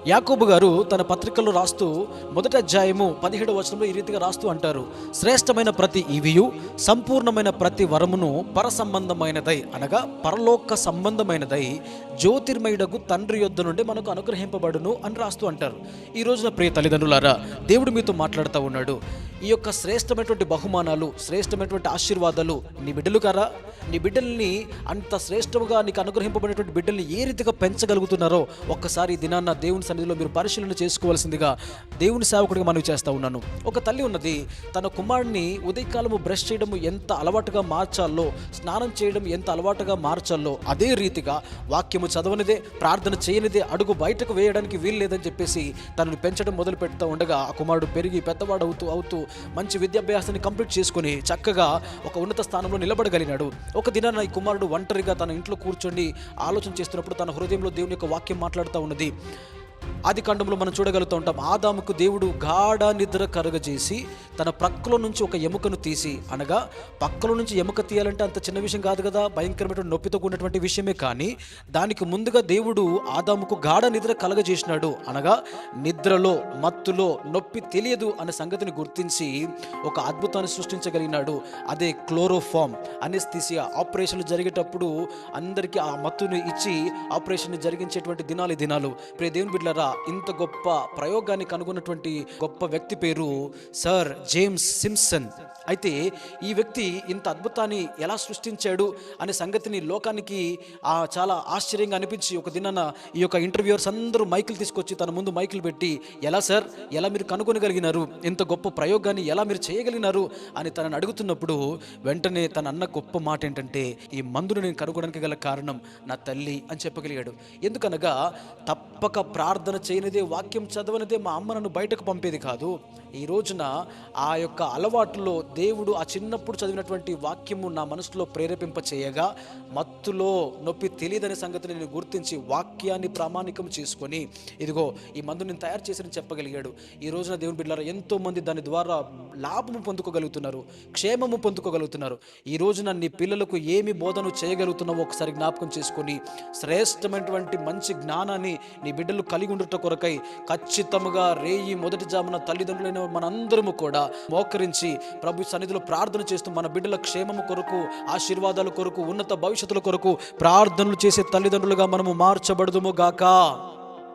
యాకోబు గారు తన పత్రికల్లో రాస్తూ మొదటి అధ్యాయము 17వ వచనంలో ఈ రీతిగా రాస్తూ అంటారు, శ్రేష్టమైన ప్రతి ఈవియు సంపూర్ణమైన ప్రతి వరమును పర సంబంధమైనదై అనగా పరలోక సంబంధమైనదై జ్యోతిర్మయుడగు తండ్రి యొద్ద నుండి మనకు అనుగ్రహింపబడును అని రాస్తూ అంటారు. ఈ రోజున ప్రియ తల్లిదండ్రులారా, దేవుడు మీతో మాట్లాడుతూ ఉన్నాడు. ఈ యొక్క శ్రేష్టమైనటువంటి బహుమానాలు, శ్రేష్టమైనటువంటి ఆశీర్వాదాలు నీ బిడ్డలు కారా? నీ బిడ్డల్ని అంత శ్రేష్టముగా నీకు అనుగ్రహింపబడినటువంటి బిడ్డల్ని ఏ రీతిగా పెంచగలుగుతున్నారో ఒక్కసారి ఈ దినాన్న దేవుని సన్నిధిలో మీరు పరిశీలన చేసుకోవాల్సిందిగా దేవుని సేవకుడిగా మనవి చేస్తూ ఉన్నాను. ఒక తల్లి ఉన్నది, తన కుమారుడిని ఉదయకాలము బ్రష్ చేయడం ఎంత అలవాటుగా మార్చాలో, స్నానం చేయడం ఎంత అలవాటుగా మార్చాలో, అదే రీతిగా వాక్యము చదవనిదే, ప్రార్థన చేయనిదే అడుగు బయటకు వేయడానికి వీలు లేదని చెప్పేసి తనను పెంచడం మొదలు పెడుతూ ఉండగా ఆ కుమారుడు పెరిగి పెద్దవాడు అవుతూ మంచి విద్యాభ్యాసాన్ని కంప్లీట్ చేసుకుని చక్కగా ఒక ఉన్నత స్థానంలో నిలబడగలిగినాడు. ఒక దినాన ఈ కుమారుడు ఒంటరిగా తన ఇంట్లో కూర్చొని ఆలోచన చేస్తున్నప్పుడు తన హృదయంలో దేవుని యొక్క వాక్యం మాట్లాడుతూ ఉన్నది. ఆది కాండంలో మనం చూడగలుగుతూ ఉంటాం, ఆదాముకు దేవుడు గాఢ నిద్ర కరగజేసి తన ప్రక్కలో నుంచి ఒక ఎముకను తీసి, అనగా పక్కలో నుంచి ఎముక తీయాలంటే అంత చిన్న విషయం కాదు కదా, భయంకరమైన నొప్పితో కూడినటువంటి విషయమే. కానీ దానికి ముందుగా దేవుడు ఆదాముకు గాఢ నిద్ర కలగజేసినాడు. అనగా నిద్రలో, మత్తులో నొప్పి తెలియదు అనే సంగతిని గుర్తించి ఒక అద్భుతాన్ని సృష్టించగలిగినాడు. అదే క్లోరోఫామ్ అనెస్థీసియా. ఆపరేషన్లు జరిగేటప్పుడు అందరికీ ఆ మత్తుని ఇచ్చి ఆపరేషన్ జరిగించేటువంటి దినాలు ఈ దినాలు. ప్రియ దేవుని బిడ్డలారా, ఇంత గొప్ప ప్రయోగాన్ని కనుగొన్నటువంటి గొప్ప వ్యక్తి పేరు సర్ జేమ్స్ సింప్సన్. అయితే ఈ వ్యక్తి ఇంత అద్భుతాన్ని ఎలా సృష్టించాడు అనే సంగతిని లోకానికి చాలా ఆశ్చర్యంగా అనిపించి ఒక దినాన ఈ యొక్క ఇంటర్వ్యూవర్స్ అందరూ మైకులు తీసుకొచ్చి తన ముందు మైకులు పెట్టి, ఎలా సార్, ఎలా మీరు కనుగొనగలిగినారు, ఇంత గొప్ప ప్రయోగాన్ని ఎలా మీరు చేయగలిగినారు అని తనని అడుగుతున్నప్పుడు వెంటనే తన అన్న గొప్ప మాట ఏంటంటే, ఈ మందును నేను కనుగొనడానికి గల కారణం నా తల్లి అని చెప్పగలిగాడు. ఎందుకనగా తప్పక ప్రార్థన చేయనిదే, వాక్యం చదవనిదే మా అమ్మ నన్ను బయటకు పంపేది కాదు. ఈ రోజున ఆ యొక్క అలవాటులో దేవుడు ఆ చిన్నప్పుడు చదివినటువంటి వాక్యము నా మనసులో ప్రేరేపింప చేయగా మత్తులో నొప్పి తెలియదనే సంగతిని నేను గుర్తించి వాక్యాన్ని ప్రామాణికం చేసుకొని ఇదిగో ఈ మందు నేను తయారు చేసి చెప్పగలిగాడు. ఈ రోజున దేవుని బిడ్డలారా, ఎంతో మంది దాని ద్వారా లాభము పొందుకోగలుగుతున్నారు, క్షేమము పొందుకోగలుగుతున్నారు. ఈ రోజున నీ పిల్లలకు ఏమి బోధన చేయగలుగుతున్నావో ఒకసారి జ్ఞాపకం చేసుకొని శ్రేష్టమైనటువంటి మంచి జ్ఞానాన్ని నీ బిడ్డలు కలిగి ఉండుట కొరకై ఖచ్చితంగా రేయి మొదటి జామున తల్లిదండ్రులైన మనందరము కూడా మోకరించి ప్రభు సన్నిధిలో ప్రార్థన చేస్తూ మన బిడ్డల క్షేమము కొరకు, ఆశీర్వాదాల కొరకు, ఉన్నత భవిష్యత్తుల కొరకు ప్రార్థనలు చేసే తల్లిదండ్రులుగా మనము మార్చబడదుము గాక.